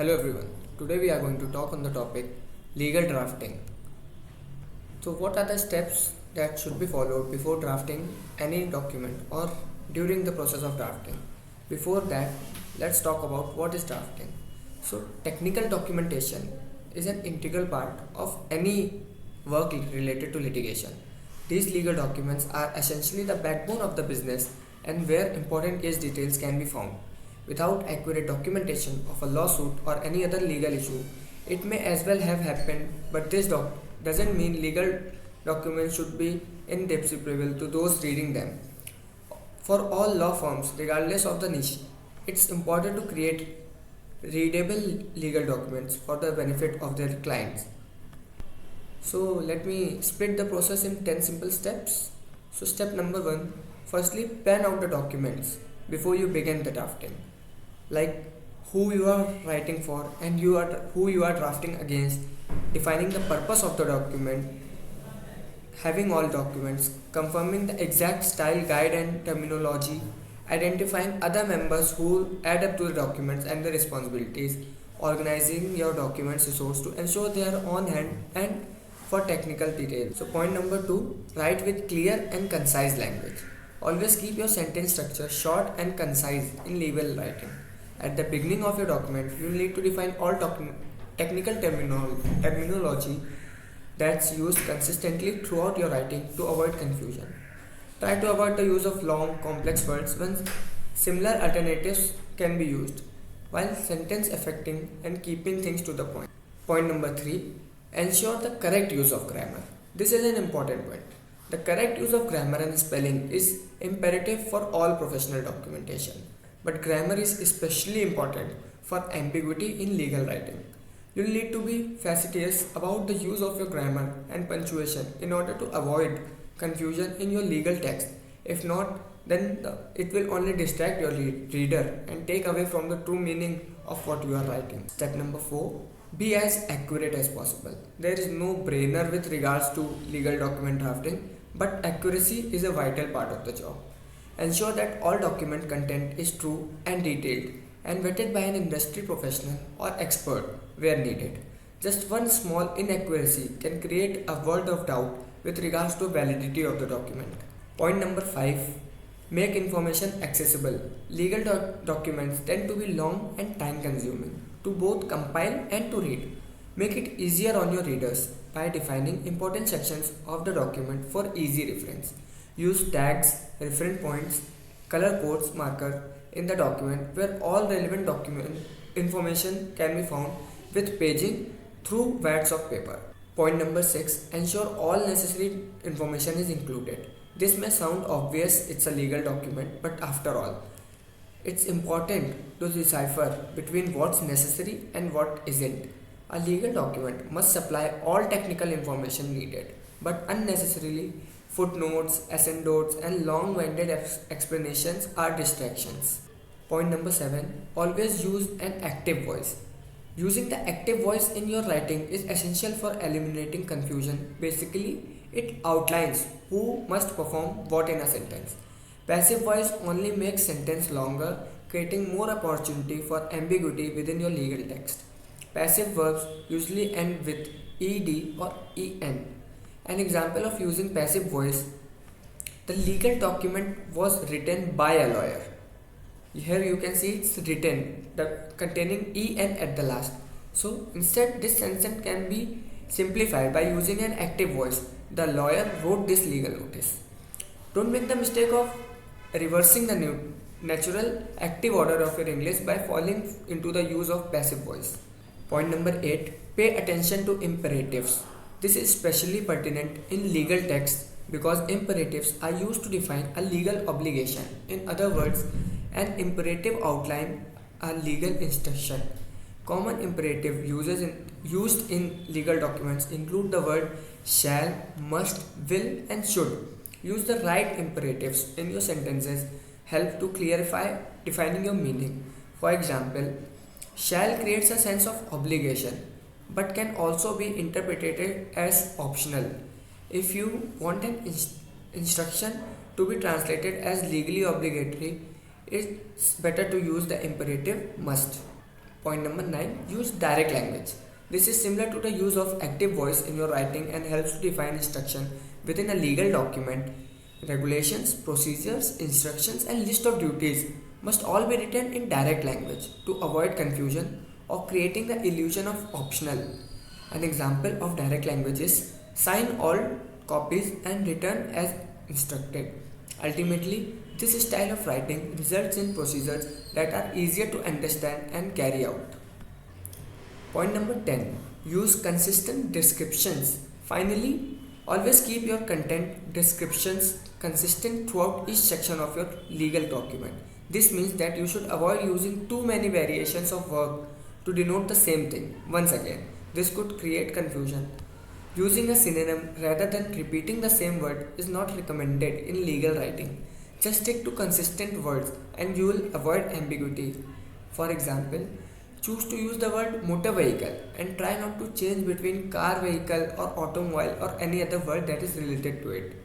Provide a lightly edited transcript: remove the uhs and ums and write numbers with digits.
Hello everyone. Today we are going to talk on the topic legal drafting. So what are the steps that should be followed before drafting any document or during the process of drafting? Before that, let's talk about what is drafting. So technical documentation is an integral part of any work related to litigation. These legal documents are essentially the backbone of the business and where important case details can be found. Without accurate documentation of a lawsuit or any other legal issue, it may as well have happened, but this doesn't mean legal documents should be indefensible to those reading them. For all law firms, regardless of the niche, it's important to create readable legal documents for the benefit of their clients. So let me split the process in 10 simple steps. So step number 1, firstly pen out the documents before you begin the drafting. Like who you are writing for and who you are drafting against, defining the purpose of the document, having all documents, confirming the exact style guide and terminology, identifying other members who add up to the documents and the responsibilities, organizing your documents resource to ensure they are on hand and for technical details. So point number 2, write with clear and concise language. Always keep your sentence structure short and concise in legal writing. At the beginning of your document, you need to define all technical terminology that's used consistently throughout your writing to avoid confusion. Try to avoid the use of long, complex words when similar alternatives can be used, while sentence affecting and keeping things to the point. Point number 3, ensure the correct use of grammar. This is an important point. The correct use of grammar and spelling is imperative for all professional documentation, but grammar is especially important for ambiguity in legal writing. You will need to be fastidious about the use of your grammar and punctuation in order to avoid confusion in your legal text. If not, then it will only distract your reader and take away from the true meaning of what you are writing. Step number 4, be as accurate as possible. There is no brainer with regards to legal document drafting, but accuracy is a vital part of the job. Ensure that all document content is true and detailed and vetted by an industry professional or expert where needed. Just one small inaccuracy can create a world of doubt with regards to validity of the document. Point number 5, make information accessible. Legal documents tend to be long and time consuming to both compile and to read. Make it easier on your readers by defining important sections of the document for easy reference. Use tags, reference points, color codes, marker in the document where all relevant document information can be found with paging through wads of paper. Point number 6, ensure all necessary information is included. This may sound obvious, it's a legal document, but after all, it's important to decipher between what's necessary and what isn't. A legal document must supply all technical information needed, but unnecessarily footnotes, addendums, and long-winded explanations are distractions. Point number 7, always use an active voice. Using the active voice in your writing is essential for eliminating confusion. Basically, it outlines who must perform what in a sentence. Passive voice only makes sentence longer, creating more opportunity for ambiguity within your legal text. Passive verbs usually end with ed or en. An example of using passive voice, the legal document was written by a lawyer. Here you can see it's written, containing en at the last. So instead this sentence can be simplified by using an active voice. The lawyer wrote this legal notice. Don't make the mistake of reversing the natural active order of your English by falling into the use of passive voice. Point number 8, pay attention to imperatives. This is especially pertinent in legal text because imperatives are used to define a legal obligation. In other words, an imperative outline a legal instruction. Common imperative used in legal documents include the word shall, must, will, and should. Use the right imperatives in your sentences help to clarify defining your meaning. For example, shall creates a sense of obligation but can also be interpreted as optional. If you want an instruction to be translated as legally obligatory, it's better to use the imperative must. Point number 9, use direct language. This is similar to the use of active voice in your writing and helps to define instruction within a legal document. Regulations, procedures, instructions, and list of duties must all be written in direct language to avoid confusion or creating the illusion of optional. An example of direct language is sign all copies and return as instructed. Ultimately, this style of writing results in procedures that are easier to understand and carry out. Point number 10, use consistent descriptions. Finally, always keep your content descriptions consistent throughout each section of your legal document. This means that you should avoid using too many variations of work to denote the same thing. Once again, this could create confusion. Using a synonym rather than repeating the same word is not recommended in legal writing. Just stick to consistent words and you will avoid ambiguity. For example, choose to use the word motor vehicle and try not to change between car, vehicle, or automobile or any other word that is related to it.